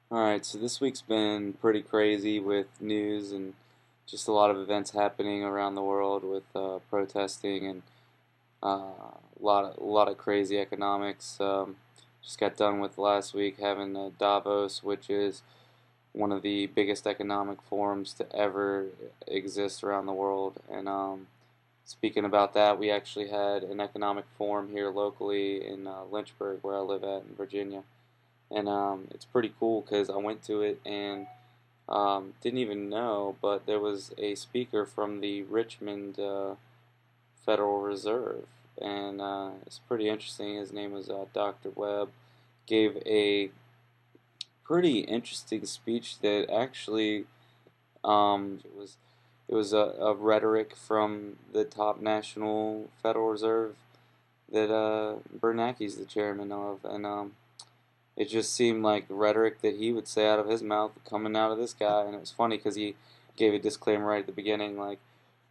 Alright, so this week's been pretty crazy with news and just a lot of events happening around the world with protesting and a lot of crazy economics. Just got done with last week having Davos, which is one of the biggest economic forums to ever exist around the world. And speaking about that, we actually had an economic forum here locally in Lynchburg, where I live at in Virginia. And it's pretty cool because I went to it and didn't even know, but there was a speaker from the Richmond Federal Reserve, and it's pretty interesting. His name was Dr. Webb. Gave a pretty interesting speech that actually it was a rhetoric from the top national Federal Reserve that Bernanke's the chairman of, and it just seemed like rhetoric that he would say out of his mouth coming out of this guy, and it was funny because he gave a disclaimer right at the beginning, like,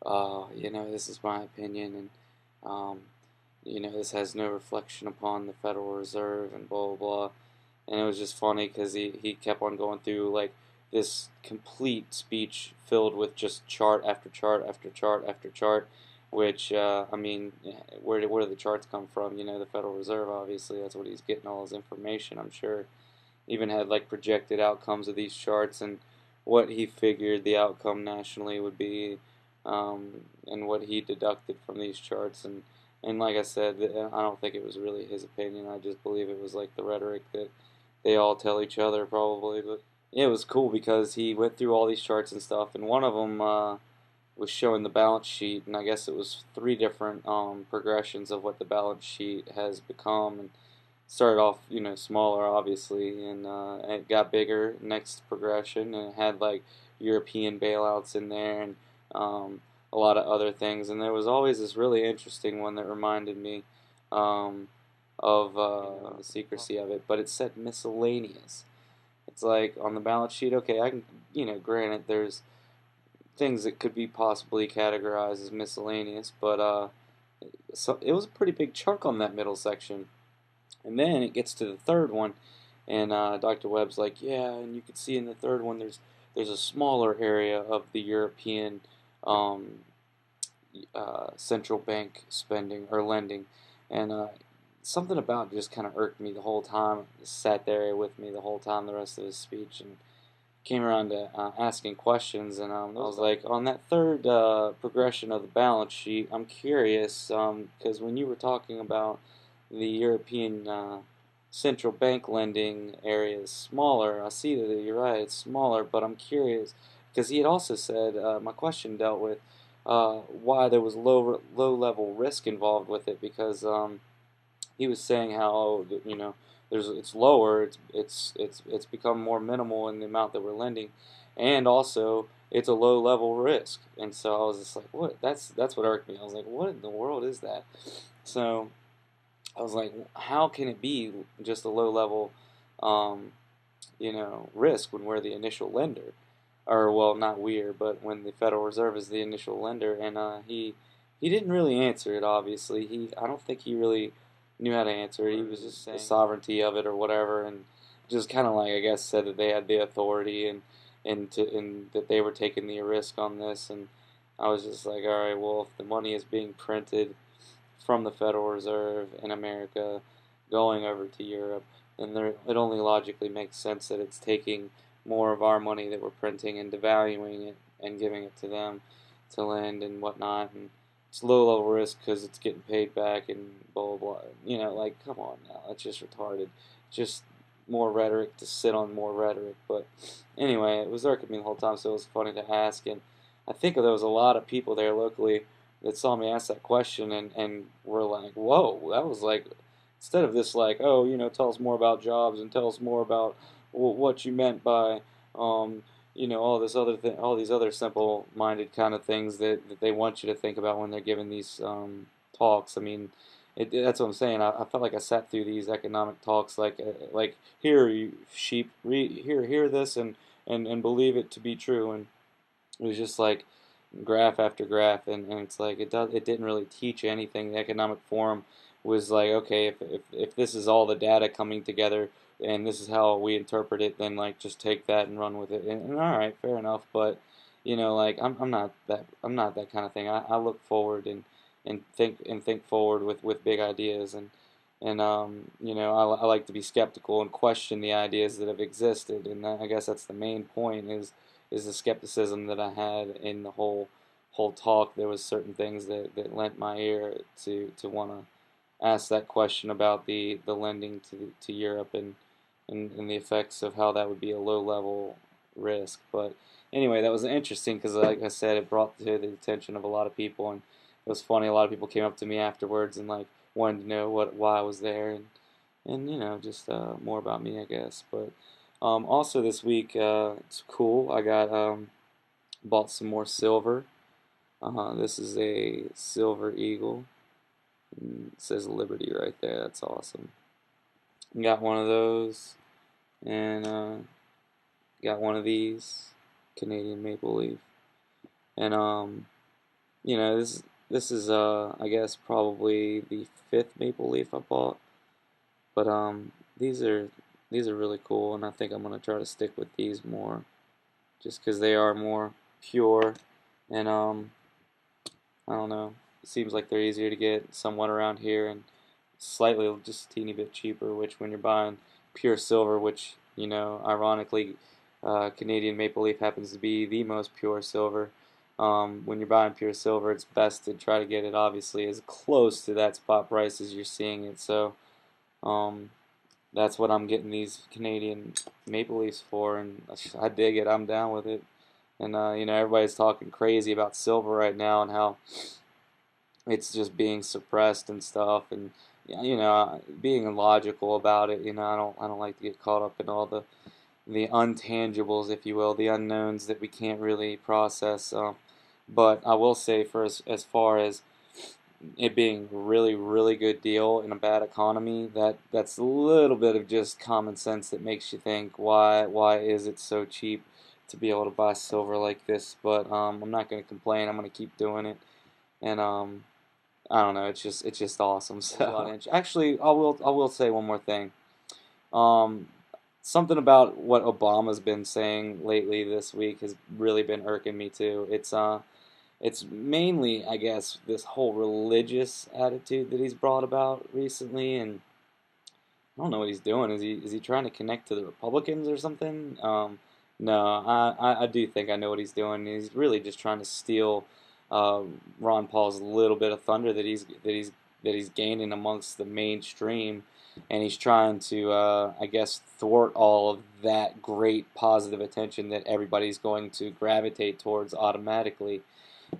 this is my opinion, and um, this has no reflection upon the Federal Reserve, and blah blah blah. And it was just funny because he kept on going through like this complete speech filled with just chart after chart after chart after chart, which I mean, where do the charts come from? The Federal Reserve, obviously, that's what he's getting all his information, I'm sure. Even had like projected outcomes of these charts and what he figured the outcome nationally would be, and what he deducted from these charts. And like I said, I don't think it was really his opinion. I just believe it was like the rhetoric that they all tell each other, probably. But yeah, it was cool because he went through all these charts and stuff, and one of them was showing the balance sheet, and I guess it was three different progressions of what the balance sheet has become. And started off, smaller, obviously, and it got bigger next progression, and it had like European bailouts in there, and a lot of other things. And there was always this really interesting one that reminded me um, of the secrecy of it, but it said miscellaneous. It's like on the balance sheet, okay, I can, granted, there's things that could be possibly categorized as miscellaneous, but so it was a pretty big chunk on that middle section. And then it gets to the third one, and Dr. Webb's like, yeah, and you can see in the third one there's a smaller area of the European um, central bank spending or lending, and something about it just kind of irked me the whole time. It sat there with me the whole time, the rest of his speech, and came around to asking questions, and I was like, on that third progression of the balance sheet, I'm curious, because when you were talking about the European central bank lending area is smaller, I see that you're right, it's smaller, but I'm curious, because he had also said, my question dealt with why there was low level risk involved with it, because he was saying how it's lower, it's become more minimal in the amount that we're lending, and also it's a low level risk. And so I was just like, what? That's what irked me. I was like, what in the world is that? So I was like, how can it be just a low level, um, risk when we're the initial lender? Or well, not we're, but when the Federal Reserve is the initial lender, and he didn't really answer it. Obviously, I don't think he really knew how to answer it. He was just saying the sovereignty of it or whatever, and just kind of like I guess said that they had the authority and that they were taking the risk on this. And I was just like, all right, well, if the money is being printed from the Federal Reserve in America going over to Europe, then it only logically makes sense that it's taking more of our money that we're printing and devaluing it and giving it to them to lend and whatnot. And it's low level risk because it's getting paid back and blah blah blah. Like come on now, that's just retarded. Just more rhetoric to sit on more rhetoric. But anyway, it was irking me the whole time, so it was funny to ask. And I think there was a lot of people there locally that saw me ask that question and were like, whoa, that was like, instead of this like, oh, tell us more about jobs and tell us more about what you meant by, um, all this other all these other simple-minded kind of things that they want you to think about when they're giving these talks. I mean, that's what I'm saying. I felt like I sat through these economic talks like here you sheep hear this and believe it to be true, and it was just like graph after graph, and it's like it didn't really teach anything. The economic forum was like, okay, if this is all the data coming together and this is how we interpret it, then like just take that and run with it. And all right, fair enough. But like I'm not that kind of thing. I look forward and think forward with big ideas and I like to be skeptical and question the ideas that have existed. And I guess that's the main point is the skepticism that I had in the whole talk. There was certain things that lent my ear to want to asked that question about the lending to Europe and the effects of how that would be a low level risk. But anyway, that was interesting because, like I said, it brought to the attention of a lot of people, and it was funny. A lot of people came up to me afterwards and like wanted to know why I was there and just more about me, I guess. But also this week, it's cool. I got bought some more silver. This is a silver eagle. It says Liberty right there. That's awesome. Got one of those, and got one of these Canadian maple leaf, and this is I guess probably the fifth maple leaf I bought, but these are really cool, and I think I'm gonna try to stick with these more, just because they are more pure, and I don't know. It seems like they're easier to get somewhat around here and slightly just a teeny bit cheaper, which when you're buying pure silver, which, ironically, Canadian Maple Leaf happens to be the most pure silver. When you're buying pure silver, it's best to try to get it obviously as close to that spot price as you're seeing it. So um, that's what I'm getting these Canadian Maple Leafs for, and I dig it. I'm down with it. And everybody's talking crazy about silver right now and how it's just being suppressed and stuff, and being illogical about it. I don't like to get caught up in all the untangibles, if you will, the unknowns that we can't really process. But I will say, for as far as it being a really really good deal in a bad economy, that's a little bit of just common sense that makes you think why is it so cheap to be able to buy silver like this. But I'm not going to complain. I'm going to keep doing it, and I don't know. It's just awesome. So actually, I will say one more thing. Um, Something about what Obama's been saying lately this week has really been irking me too. It's mainly, I guess, this whole religious attitude that he's brought about recently, and I don't know what he's doing. Is he trying to connect to the Republicans or something? No, I do think I know what he's doing. He's really just trying to steal uh, Ron Paul's little bit of thunder that he's gaining amongst the mainstream, and he's trying to, I guess, thwart all of that great positive attention that everybody's going to gravitate towards automatically,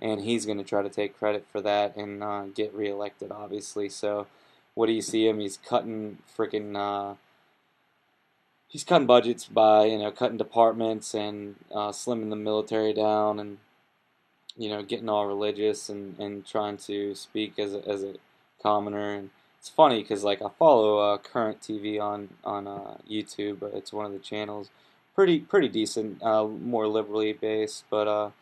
and he's going to try to take credit for that and get reelected, obviously. So, what do you see him? He's cutting freaking. He's cutting budgets by cutting departments and slimming the military down and getting all religious and trying to speak as a commoner. And it's funny because like I follow Current TV on YouTube. It's one of the channels, pretty decent, more liberally based, but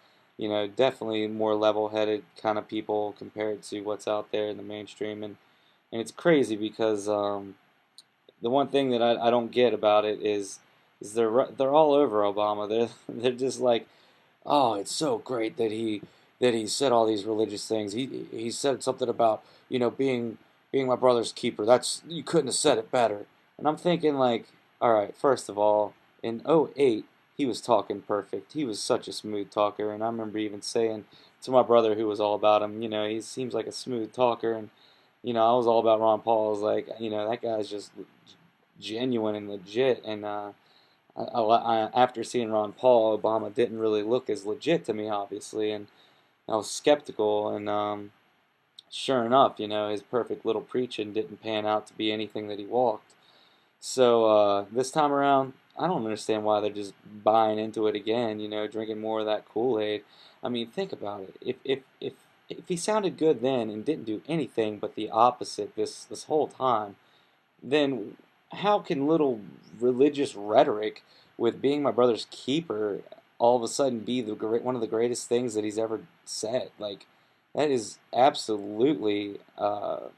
definitely more level-headed kind of people compared to what's out there in the mainstream. And it's crazy because the one thing that I don't get about it is they're all over Obama. They're just like, oh, it's so great that he said all these religious things. He said something about being my brother's keeper. That's, you couldn't have said it better. And I'm thinking like, all right, first of all, in '08 he was talking perfect. He was such a smooth talker, and I remember even saying to my brother who was all about him, he seems like a smooth talker, and I was all about Ron Paul. I was like, that guy's just genuine and legit, and after seeing Ron Paul, Obama didn't really look as legit to me, obviously, and I was skeptical. And sure enough, his perfect little preaching didn't pan out to be anything that he walked. So this time around, I don't understand why they're just buying into it again. Drinking more of that Koolaid. I mean, think about it. If he sounded good then and didn't do anything but the opposite this whole time, then how can little religious rhetoric with being my brother's keeper all of a sudden be one of the greatest things that he's ever said? Like, that is absolutely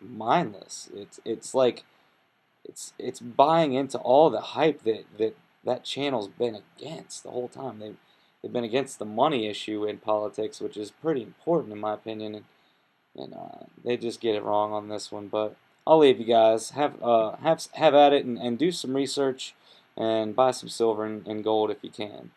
mindless. It's like it's buying into all the hype that channel's been against the whole time. They've been against the money issue in politics, which is pretty important in my opinion, and they just get it wrong on this one. But I'll leave you guys. Have at it and do some research and buy some silver and gold if you can.